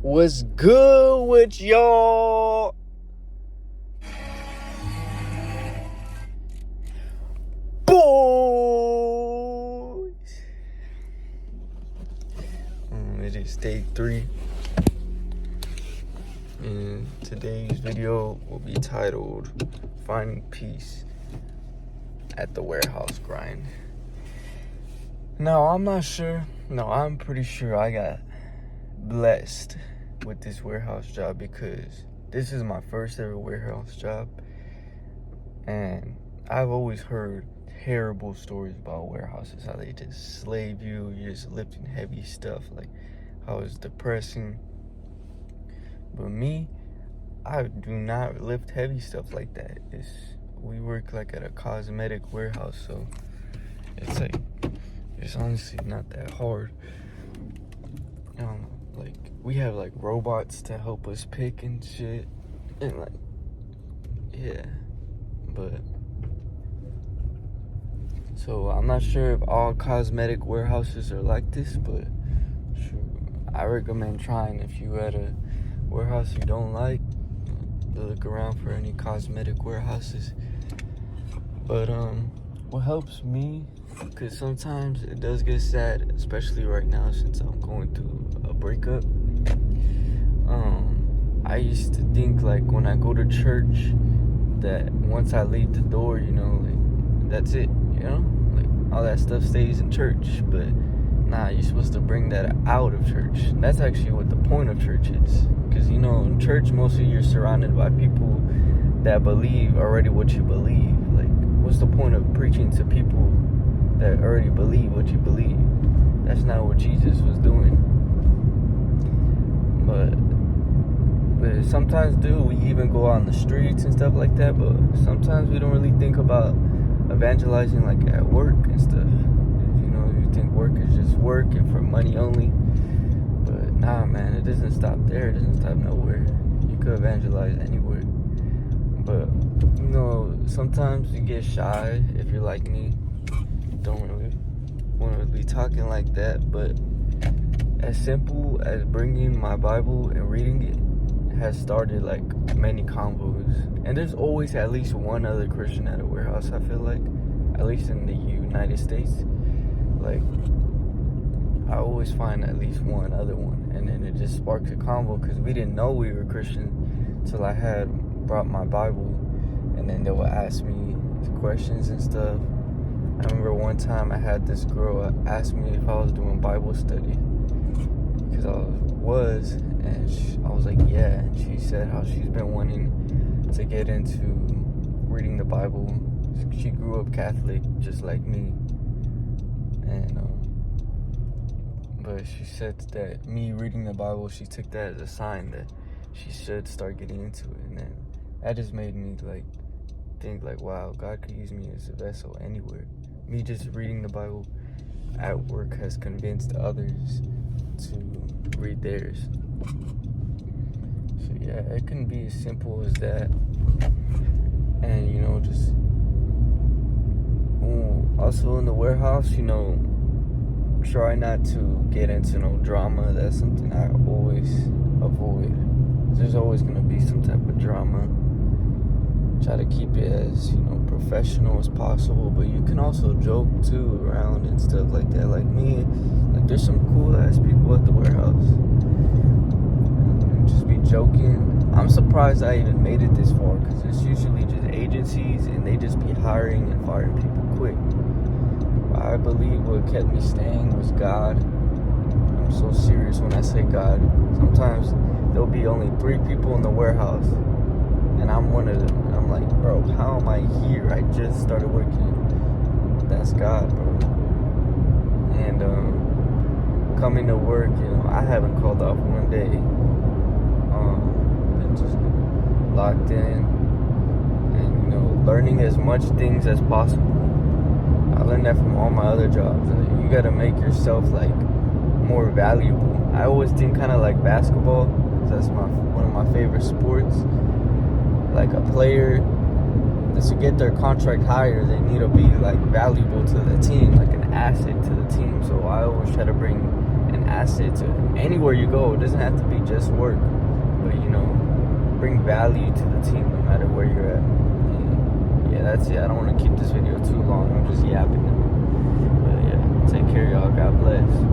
What's good with y'all? Boys! It is day 3. And today's video will be titled Finding Peace at the Warehouse Grind. Now, I'm pretty sure I got blessed with this warehouse job because this is my first ever warehouse job, and I've always heard terrible stories about warehouses, how they just slave you, you're just lifting heavy stuff, like how it's depressing. But me, I do not lift heavy stuff like that. We work like at a cosmetic warehouse, so it's honestly not that hard. Like we have like robots to help us pick and shit, and like, yeah, but so I'm not sure if all cosmetic warehouses are like this, but sure, I recommend trying. If you at a warehouse you don't like, look around for any cosmetic warehouses. But what helps me, because sometimes it does get sad, especially right now since I'm going through a breakup. I used to think like when I go to church that once I leave the door, like that's it, like all that stuff stays in church. But nah, you're supposed to bring that out of church. That's actually what the point of church is, because in church mostly you're surrounded by people that believe already what you believe. Like, what's the point of preaching to people that already believe what you believe? That's not what Jesus was doing. But sometimes, we even go out on the streets and stuff like that, but sometimes we don't really think about evangelizing like at work and stuff. You think work is just work and for money only. But nah, man, it doesn't stop there. It doesn't stop nowhere. You could evangelize anywhere. But, sometimes you get shy if you're like me. Don't really want to be talking like that. But as simple as bringing my Bible and reading it has started like many convos. And there's always at least one other Christian at a warehouse, I feel like. At least in the United States. Like, I always find at least one other one. And then it just sparks a convo because we didn't know we were Christian until I had brought my Bible, and then they would ask me questions and stuff. I remember one time I had this girl ask me if I was doing Bible study, because I was, and I was like, yeah, and she said how she's been wanting to get into reading the Bible. She grew up Catholic just like me, and but she said that me reading the Bible, she took that as a sign that she should start getting into it. And then that just made me think wow, God could use me as a vessel anywhere. Me just reading the Bible at work has convinced others to read theirs. So yeah, it can be as simple as that. And just also in the warehouse, try not to get into no drama. That's something I always avoid. There's always going to be some type of drama. Try to keep it as, professional as possible. But you can also joke, too, around and stuff like that. Like me, there's some cool-ass people at the warehouse. And just be joking. I'm surprised I even made it this far, because it's usually just agencies, and they just be hiring and firing people quick. I believe what kept me staying was God. I'm so serious when I say God. Sometimes there'll be only 3 people in the warehouse, and I'm one of them. And I'm like, bro, how am I here? I just started working. That's God, bro. And coming to work, I haven't called off one day. Been just locked in, and learning as much things as possible. I learned that from all my other jobs. You gotta make yourself more valuable. I always think kind of like basketball, because that's one of my favorite sports. Like a player, to get their contract higher, they need to be valuable to the team, like an asset to the team. So I always try to bring an asset to anywhere you go. It doesn't have to be just work, but you know, bring value to the team no matter where you're at. And yeah, that's it. I don't want to keep this video too long. I'm just yapping. But yeah, take care, y'all. God bless.